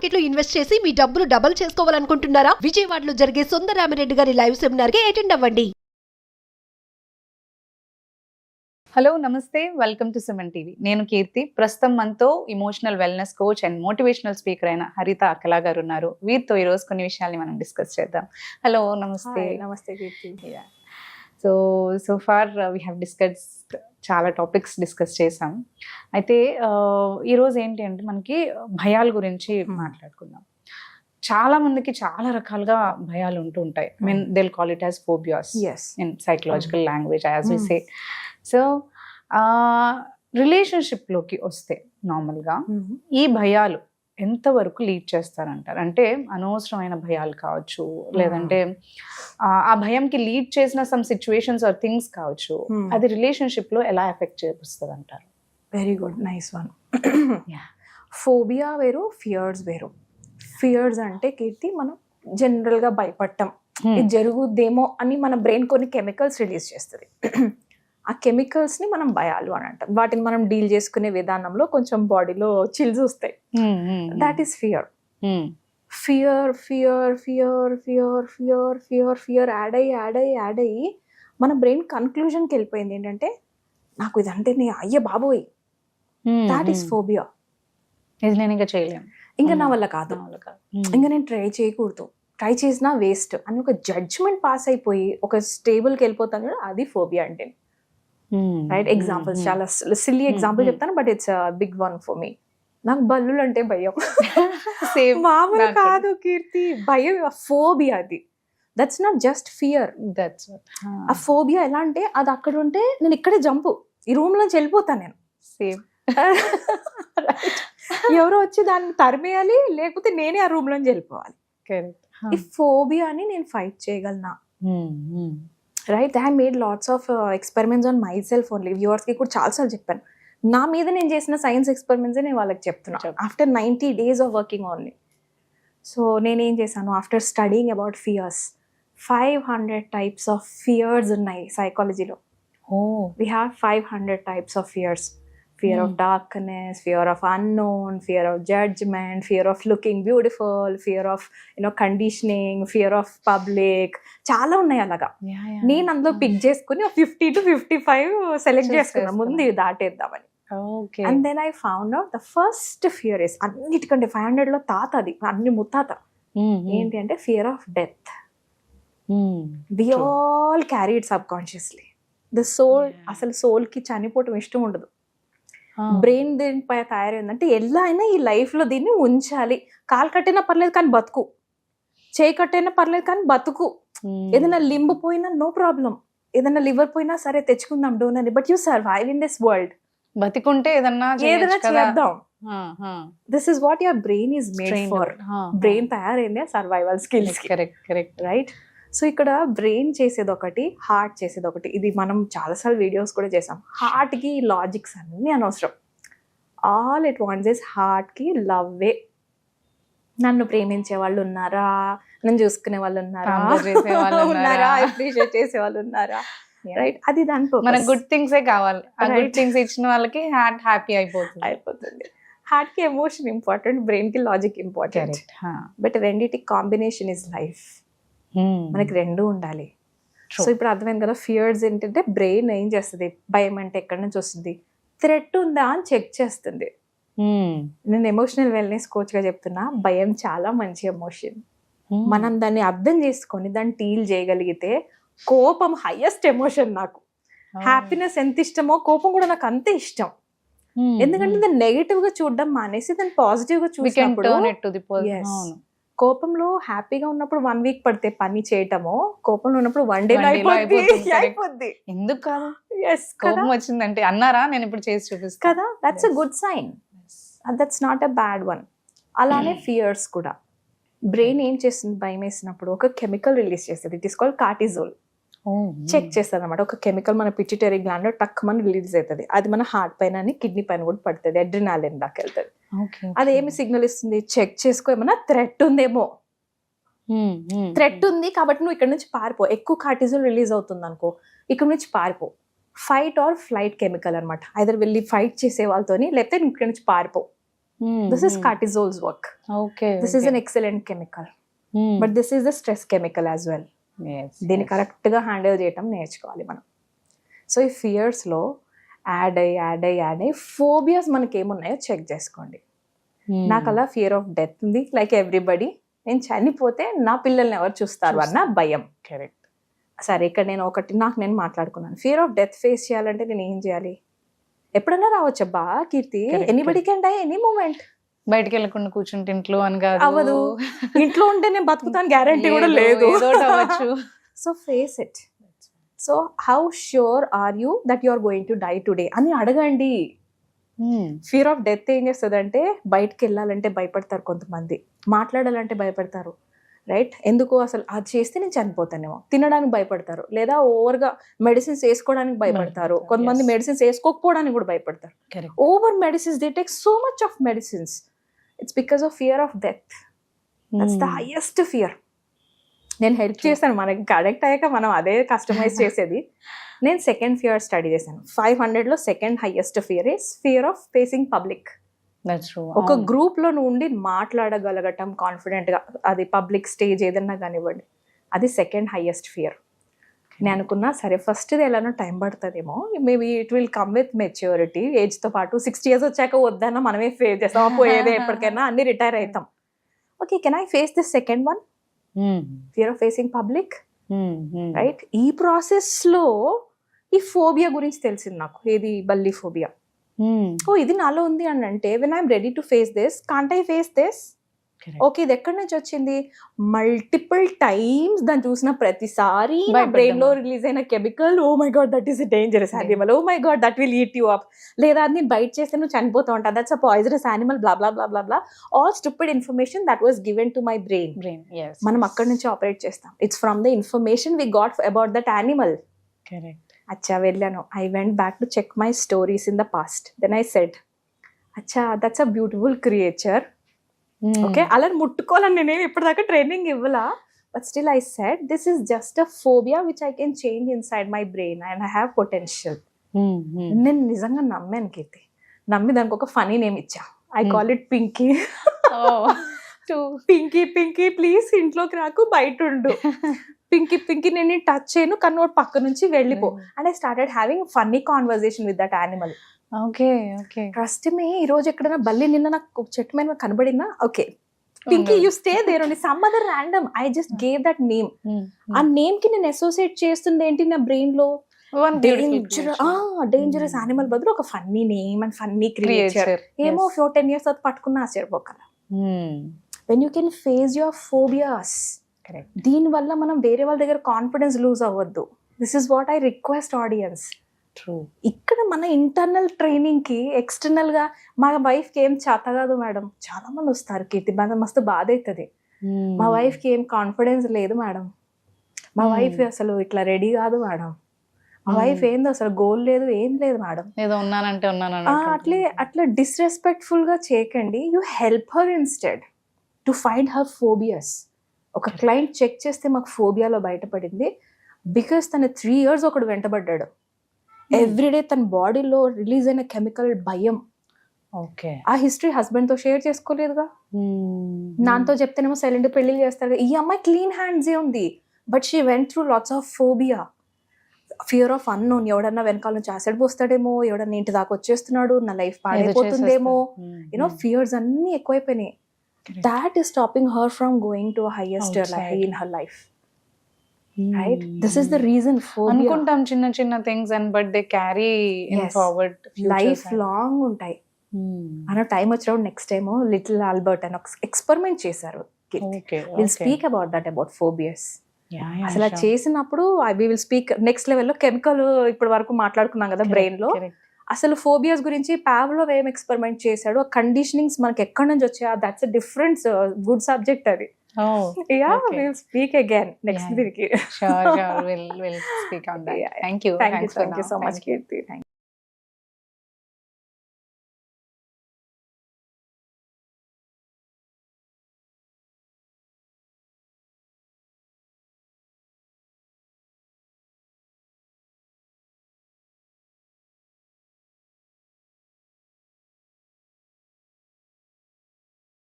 Market లో invest చేసి మీ డబ్బులు డబుల్ చేసుకోవాలనుకుంటున్నారా? విజయవాడలో జరిగే సుందరరామిరెడ్డి గారి లైవ్ సెమినార్ కి అటెండ్ అవ్వండి. హలో నమస్తే, వెల్కమ్ టు సుమన్ టీవీ. నేను కీర్తి. ప్రస్తుతం మనతో emotional wellness coach and motivational speaker అయిన హరిత అక్కలా గారు ఉన్నారు. వీరితో ఈరోజు కొన్ని విషయాల్ని మనం డిస్కస్ చేద్దాం. హలో నమస్తే. నమస్తే Keerthi. So far we have discussed చాలా టాపిక్స్ డిస్కస్ చేసాం. అయితే ఈరోజు ఏంటి అంటే మనకి భయాల గురించి మాట్లాడుకుందాం. చాలా మందికి చాలా రకాలుగా భయాలు ఉంటూ ఉంటాయి. I mean they call it as phobias in psychological language as we say. So రిలేషన్షిప్లోకి వస్తే నార్మల్గా ఈ భయాలు ఎంతవరకు లీడ్ చేస్తారంటారు? అంటే అనవసరమైన భయాలు కావచ్చు, లేదంటే ఆ భయంకి లీడ్ చేసిన సమ్ సిచ్యువేషన్స్ ఆర్ థింగ్స్ కావచ్చు, అది రిలేషన్షిప్లో ఎలా ఎఫెక్ట్ చేస్తుంది అంటారు? Very good, nice one. Phobia వేరు, ఫియర్స్ వేరు. ఫియర్స్ అంటే కీర్తి మనం జనరల్గా భయపడటం, ఇది జరుగుద్దేమో అని మన బ్రెయిన్ కొన్ని కెమికల్స్ రిలీజ్ చేస్తుంది. ఆ కెమికల్స్ని మనం భయాలు అని అంటాం. వాటిని మనం డీల్ చేసుకునే విధానంలో కొంచెం బాడీలో చిల్స్ వస్తాయి. That is fear. Fear fear fear fear fear fear fear add అయ్యి మన బ్రెయిన్ కన్క్లూజన్కి వెళ్ళిపోయింది ఏంటంటే నాకు ఇదంటే అయ్యే బాబోయ్, దాట్ ఈస్ ఫోబియా. ఇది నేను ఇంకా చేయలేను, ఇంకా నా వల్ల కాదు, ఇంకా నేను ట్రై చేయకూడదు, ట్రై చేసినా వేస్ట్ అని ఒక జడ్జ్మెంట్ పాస్ అయిపోయి ఒక స్టేబుల్కి వెళ్ళిపోతాను కదా, అది ఫోబియా అంటే. రైట్? ఎగ్జాంపుల్స్ చాలా సిల్లీ ఎగ్జాంపుల్ చెప్తాను, but it's big one for me. నాకు బల్లులు అంటే భయం. మామూలు కాదు కీర్తి, భయం, ఫోబియా. అది దట్స్ నాట్ జస్ట్ ఫియర్. ఆ ఫోబియా ఎలా అంటే అది అక్కడ ఉంటే నేను ఇక్కడే జంపు, ఈ రూమ్ లోంచి వెళ్ళిపోతాను నేను. సేమ్. ఎవరో వచ్చి దాన్ని తరిమేయాలి, లేకపోతే నేనే ఆ రూమ్ లోంచి వెళ్ళిపోవాలి. ఈ ఫోబియాని నేను ఫైట్ చేయగలనా? Right? I made lots of experiments on myself only. వ్యూవర్స్కి కూడా చాలాసార్లు చెప్పాను, నా మీద నేను చేసిన సైన్స్ ఎక్స్పెరిమెంట్స్ నేను వాళ్ళకి చెప్తున్నాను after 90 days of working only. So నేనేం చేశాను, after studying about fears, 500 types of fears ఉన్నాయి సైకాలజీలో. We have 500 types of fears. Fear of darkness, fear of unknown, fear of judgment, fear of looking beautiful, fear of conditioning, fear of public. చాలా ఉన్నాయి అలాగా. నేను అందులో pick చేసుకుని 50 to 55 select చేసుకున్నా ముందు దాటేద్దామని. And then I found out the first fear is, అన్నిటికంటే 500లో తాత, అది అన్ని ముత్తాత. ఏంటి అంటే fear of death. We all carry it subconsciously. The soul, అసలు సోల్కి చనిపోవటం ఇష్టం ఉండదు. బ్రెయిన్ దీనిపై తయారైందంటే ఎలా అయినా ఈ లైఫ్లో దీన్ని ఉంచాలి. కాలు కట్టైనా పర్లేదు కానీ బతుకు, చేయి కట్టైనా పర్లేదు కానీ బతుకు. ఏదైనా లింబ్ పోయినా నో ప్రాబ్లం, ఏదైనా లివర్ పోయినా సరే తెచ్చుకుందాం donor, but you survive in this world. బతికుంటే ఏదైనా చేద్దాం. This is what your brain is made for. Brain తయారైంది survival skills. Correct. Right? So ఇక్కడ బ్రెయిన్ చేసేది ఒకటి, హార్ట్ చేసేది ఒకటి. ఇది మనం చాలాసార్లు వీడియోస్ కూడా చేసాం. హార్ట్కి లాజిక్స్ అన్నీ అనవసరం. ఆల్ ఇట్ వాంట్స్ ఇస్ హార్ట్కి లవ్వే. నన్ను ప్రేమించే వాళ్ళు ఉన్నారా, నన్ను చూసుకునే వాళ్ళు ఉన్నారా, అప్రిషియేట్ చేసే వాళ్ళు ఉన్నారా? రైట్? అది దాని మనకు గుడ్ థింగ్సే కావాలి. గుడ్ థింగ్స్ ఇచ్చిన వాళ్ళకి హార్ట్ హ్యాపీ అయిపోతుంది. హార్ట్కి ఎమోషన్ ఇంపార్టెంట్, బ్రెయిన్కి లాజిక్ ఇంపార్టెంట్. బట్ రెండిటి కాంబినేషన్ ఇస్ లైఫ్. మనకి రెండు ఉండాలి. సో ఇప్పుడు అర్థమైంది కదా, ఫియర్స్ ఏంటంటే బ్రెయిన్ ఏం చేస్తుంది, భయం అంటే ఎక్కడి నుంచి వస్తుంది, థ్రెట్ ఉందా అని చెక్ చేస్తుంది. నేను ఎమోషనల్ వెల్నెస్ కోచ్ గా చెప్తున్నా, భయం చాలా మంచి ఎమోషన్. మనం దాన్ని అర్థం చేసుకొని దాన్ని డీల్ చేయగలిగితే, కోపం హైయెస్ట్ ఎమోషన్ నాకు. హ్యాపీనెస్ ఎంత ఇష్టమో కోపం కూడా నాకు అంతే ఇష్టం. ఎందుకంటే దాన్ని నెగిటివ్ గా చూడడం మానేసి దాన్ని పాజిటివ్ గా చూసినప్పుడు, కోపంలో హ్యాపీగా ఉన్నప్పుడు 1 week పడితే పని చేయటము, కోపంలో ఉన్నప్పుడు 1 day అయిపోద్ది. ఎందుకు కాదు? కోపం వచ్చిందంటే అన్నారా, నేను ఇప్పుడు చేసి చూపిస్తాను కదా, that's a good sign. That's not a bad one. అలానే ఫియర్స్ కూడా బ్రెయిన్ ఏం చేస్తుంది, భయం వేసినప్పుడు ఒక కెమికల్ రిలీజ్ చేస్తుంది. It is called cortisol. Check చేస్తుంది అనమాట. ఒక కెమికల్ మన పిట్యూటరీ గ్లాండ్ లో టక్ మన రిలీజ్ అవుతుంది. అది మన హార్ట్ పైన, కిడ్నీ పైన కూడా పడుతుంది. అడ్రినాలిన్ దాకా వెళ్తుంది. అది ఏమి సిగ్నల్ ఇస్తుంది, చెక్ చేసుకో, ఏమన్నా థ్రెట్ ఉందేమో. థ్రెట్ ఉంది కాబట్టి నువ్వు ఇక్కడ నుంచి పారిపో. ఎక్కువ కార్టిజోల్ రిలీజ్ అవుతుంది అనుకో, ఇక్కడ నుంచి పారిపో. ఫైట్ ఆర్ ఫ్లైట్ కెమికల్ అనమాట. ఐదర్ వెళ్ళి ఫైట్ చేసే వాళ్ళతోని, లేకపోతే ఇక్కడ నుంచి పారిపో. This is cortisol's work. Okay. This is an excellent chemical. But this is the stress chemical as well. దీన్ని కరెక్ట్గా హ్యాండిల్ చేయటం నేర్చుకోవాలి మనం. సో ఈ ఫియర్స్లో యాడ్ అయ్యి ఫోబియాస్ మనకి ఏమున్నాయో చెక్ చేసుకోండి. నాకు అలా ఫియర్ ఆఫ్ డెత్ ఉంది, లైక్ ఎవ్రీబడి. నేను చనిపోతే నా పిల్లల్ని ఎవరు చూస్తారు అన్న భయం. కరెక్ట్. సరే, ఇక్కడ నేను నేను మాట్లాడుకున్నాను. ఫియర్ ఆఫ్ డెత్ ఫేస్ చేయాలంటే నేను ఏం చేయాలి? ఎప్పుడన్నా రావచ్చబ్బా Keerthi, anybody can die any moment. బయటకు వెళ్ళకుండా కూర్చుంటే ఇంట్లో అని కాదు, అవ్వదు. ఇంట్లో ఉంటే నేను బతుకుతాను గ్యారంటీ కూడా లేదు. So face it. So how sure are you that you are going to die today అని అడగండి. ఫియర్ ఆఫ్ డెత్ ఏం చేస్తుంది అంటే, బయటకు వెళ్ళాలంటే భయపడతారు కొంతమంది, మాట్లాడాలంటే భయపడతారు, రైట్? ఎందుకు అసలు అది చేస్తే నేను చనిపోతానేమో, తినడానికి భయపడతారు, లేదా ఓవర్గా మెడిసిన్స్ వేసుకోవడానికి భయపడతారు, కొంతమంది మెడిసిన్స్ వేసుకోకపోవడానికి కూడా భయపడతారు. Over medicines, they take so much of medicines. It's because of fear of death. That's the highest fear. నేను హెల్ప్ చేశాను, మనకి కనెక్ట్ అయ్యాక మనం అదే కస్టమైజ్ చేసేది. నేను సెకండ్ ఫియర్ స్టడీ చేశాను. 500లో second highest fear is fear of facing public. ఒక గ్రూప్ లో ఉండి మాట్లాడగలగటం కాన్ఫిడెంట్ గా, అది పబ్లిక్ స్టేజ్ ఏదన్నా కానివ్వండి, అది సెకండ్ హైయెస్ట్ ఫియర్. నేను అనుకున్నా సరే ఫస్ట్ ఎలానో టైం పడుతుందేమో, maybe it will come with maturity. Age తో పాటు 60 years వచ్చాక వద్దన్నా మనమే ఫేస్ చేస్తాం, పోయేదే ఎప్పటికైనా, అన్ని రిటైర్ అవుతాం. Okay, can I face this second one, fear of facing public, right? ఈ ప్రాసెస్ లో ఈ ఫోబియా గురించి తెలిసింది నాకు. ఏది? బల్లి ఫోబియా. ఓ, ఇది నాలో ఉంది అని అంటే, when I'm ready to face this, can't I face this? Okay, ఇది ఎక్కడి నుంచి వచ్చింది? మల్టిపుల్ టైమ్స్ దాన్ని చూసిన ప్రతిసారి నా బ్రెయిన్ లో రిలీజ్ అయిన chemical, oh my god that is a dangerous animal, oh my god that will eat you up, లేదా అది నేను బైట్ చేస్తే నువ్వు చనిపోతా ఉంటా, that's a poisonous animal, blah blah blah blah blah, all stupid information that was given to my brain. మనం అక్కడి నుంచి ఆపరేట్ చేస్తాం. It's from the information we got about that animal. అచ్చా, వెళ్ళాను. I went back to check my stories in the past. Then I said, అచ్చా that's a beautiful creature. Okay, అలా ముట్టుకోవాలని నేనేమి ఇప్పటిదాకా ట్రైనింగ్ ఇవ్వలా, but still I said this is just a phobia which I can change inside my brain and I have potential. నేను నిజంగా నమ్మాను కీర్తి. నమ్మి దానికి ఒక ఫనీ నేమ్ ఇచ్చా. I call it Pinky. Pinky Pinky please ఇంట్లోకి రాకు, బయట ఉండు. పింకీ పింకీ నేను టచ్ చేయను, కానీ వాడు పక్క నుంచి వెళ్ళిపో. And I started having funny conversation with that animal. Okay okay, trust me, ఈ రోజు ఎక్కడైనా బల్లి నిన్న నాకు చెట్టు మీద కనబడిందా, okay Pinky you stay there only, some other random, I just gave that name. ఆ నేమ్ కి నేను అసోసియేట్ చేస్తుంది ఏంటి నా బ్రెయిన్ లో? డేంజరస్ యానిమల్ బదులు ఒక funny name and funny creature. ఏమో 10 years తర్వాత పట్టుకున్నా ఆశ్చర్యపోగల. When you can face your phobias, దీని వల్ల మనం వేరే వాళ్ళ దగ్గర కాన్ఫిడెన్స్ లూజ్ అవ్వద్దు. This is what I request audience. ఇక్కడ మన ఇంటర్నల్ ట్రైనింగ్ కి ఎక్స్టర్నల్ గా, మా వైఫ్ కి ఏం చేత కాదు మేడం, చాలా మంది వస్తారు కీర్తి, మస్తు బాధ అవుతుంది. మా వైఫ్ కి ఏం కాన్ఫిడెన్స్ లేదు మేడం, మా వైఫ్ అసలు ఇట్లా రెడీ కాదు మేడం, మా వైఫ్ ఏందో అసలు గోల్ లేదు, ఏం లేదు మేడం, ఏదో ఉన్నానంటే ఉన్నాను. అట్లా డిస్రెస్పెక్ట్ఫుల్ గా చేయకండి. You help her instead to find her phobias. ఒక క్లయింట్ చెక్ చేస్తే మాకు ఫోబియాలో బయటపడింది, బికాస్ తన 3 years ఒకడు వెంటబడ్డాడు. ఎవ్రీడే తన బాడీలో రిలీజ్ అయిన కెమికల్ భయం. ఓకే, ఆ హిస్టరీ హస్బెండ్ తో షేర్ చేసుకోలేదుగా. నాతో చెప్తేనేమో సైలెంట్ పెళ్లి చేస్తాడు. ఈ అమ్మాయి క్లీన్ హ్యాండ్స్ ఏ ఉంది, but she went through lots of phobia, fear of unknown. ఎవడన్నా వెనకాల నుంచి యాసిడ్ పోస్తాడేమో, ఎవడన్నా ఇంటి దాకా వచ్చేస్తున్నాడు, నా లైఫ్ పాడైపోతుందేమో, యూనో ఫియర్స్ అన్ని ఎక్కువైపోయినాయి. That is stopping her from going to a highest level in her life. Right? This is the reason phobia. అనుకుంటాం చిన్న చిన్న things and but they carry in forward life long ఉంటాయి. అన్న time వచ్చినప్పుడు next time little Albert అని ఒక experiment చేశారు. We'll speak about that, about phobias. అసలు చేసినప్పుడు we will speak నెక్స్ట్ లెవెల్లో. కెమికల్ ఇప్పటి వరకు మాట్లాడుకున్నాం కదా బ్రెయిన్ లో, అసలు ఫోబియాస్ గురించి పావ్లోవ్ ఏం ఎక్స్పెరిమెంట్ చేశాడు, ఆ కండిషనింగ్స్ మనకి ఎక్కడి నుంచి వచ్చాయా, that's a different good subject అది. We'll speak again next week. Sure, we'll speak on that. Thank you so much, Kirti.